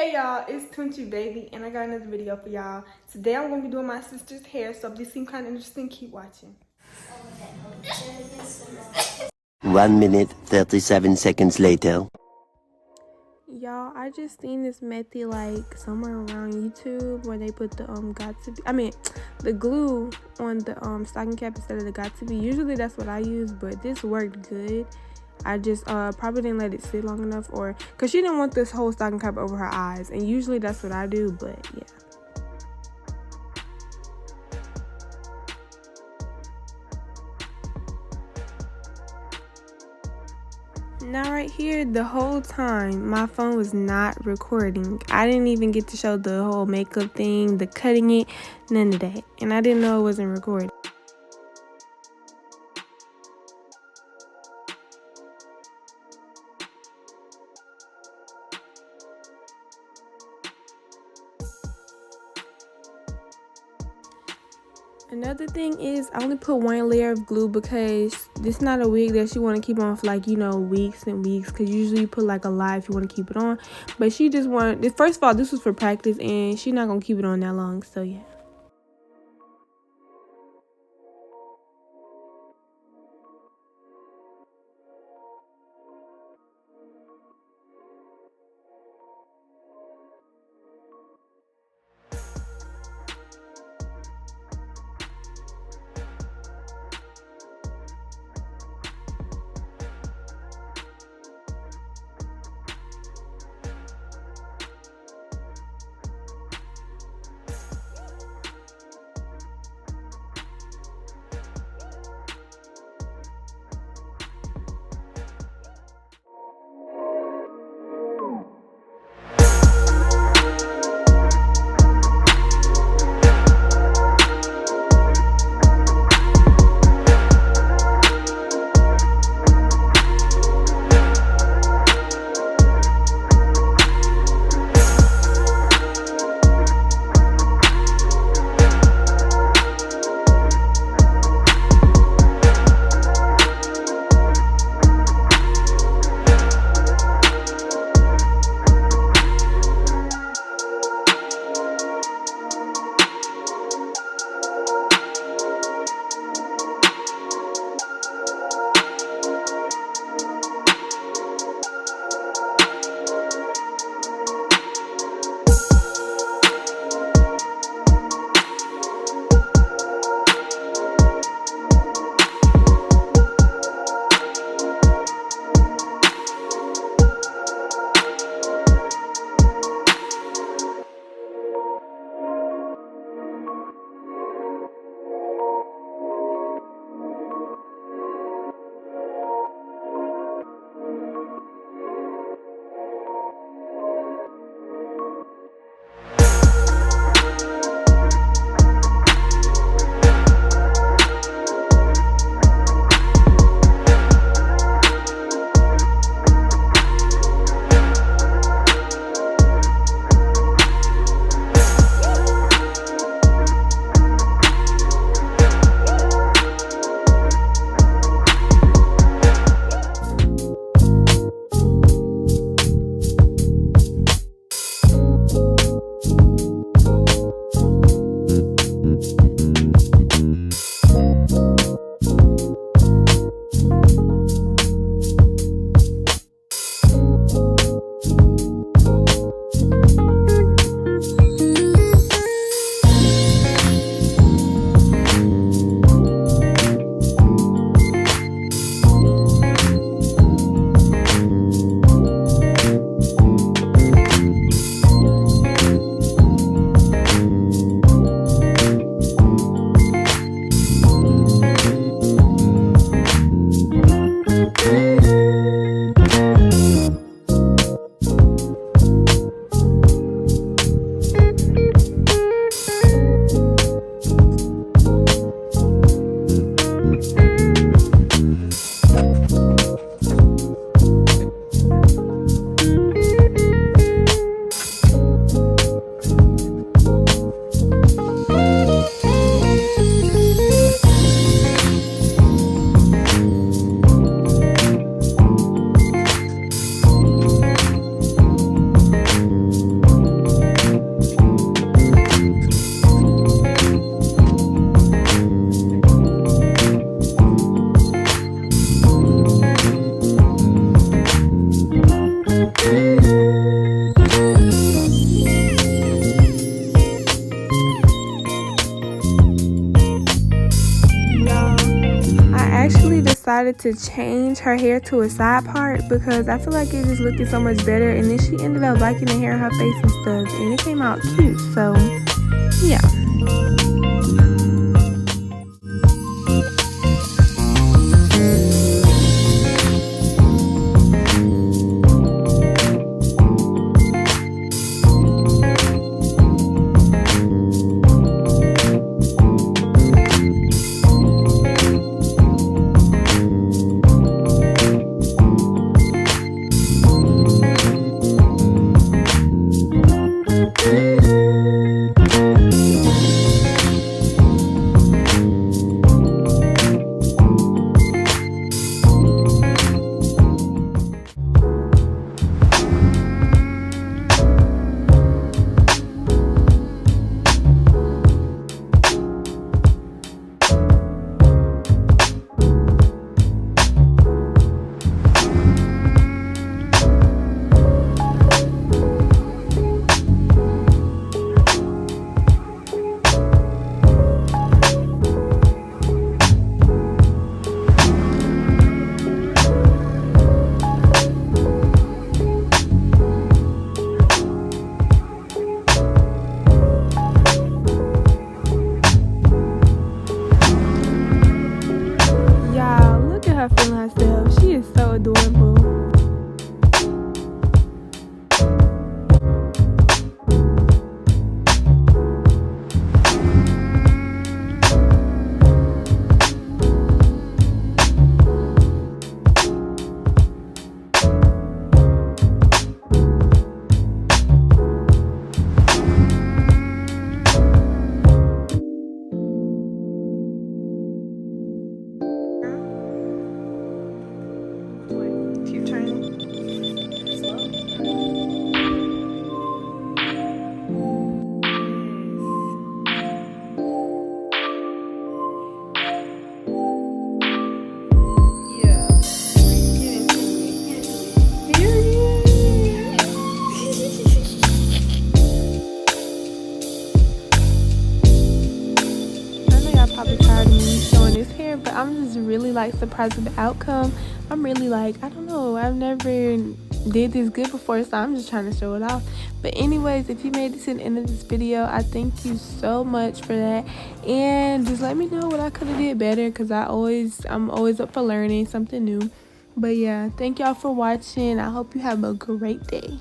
Hey y'all, it's Tunchi Baby and I got another video for y'all. Today I'm going to be doing my sister's hair, so if this seems kind of interesting, keep watching. 1 minute, 37 seconds later. Y'all, I just seen this method like somewhere around YouTube where they put the the glue on the stocking cap instead of the got to be. Usually that's what I use, but this worked good. I just probably didn't let it sit long enough, or because she didn't want this whole stocking cap over her eyes, and usually that's what I do, but yeah. Now right here, the whole time my phone was not recording. I didn't even get to show the whole makeup thing, the cutting it, none of that, and I didn't know it wasn't recording. Another thing is I only put one layer of glue because this is not a wig that you want to keep on for like, weeks and weeks, because usually you put like a lot if you want to keep it on. But she just wanted, first of all, this was for practice and she's not going to keep it on that long, so yeah. decided to change her hair to a side part because I feel like it just looking so much better. And then she ended up liking the hair on her face and stuff, and it came out cute. So yeah. Her feeling herself. She is so adorable. Keep turning. Probably tired of me showing this hair, but I'm just really like surprised with the outcome. I'm really like, I don't know, I've never did this good before, so I'm just trying to show it off. But anyways, if you made it to the end of this video, I thank you so much for that, and just let me know what I could have did better, because I'm always up for learning something new. But yeah, thank y'all for watching. I hope you have a great day.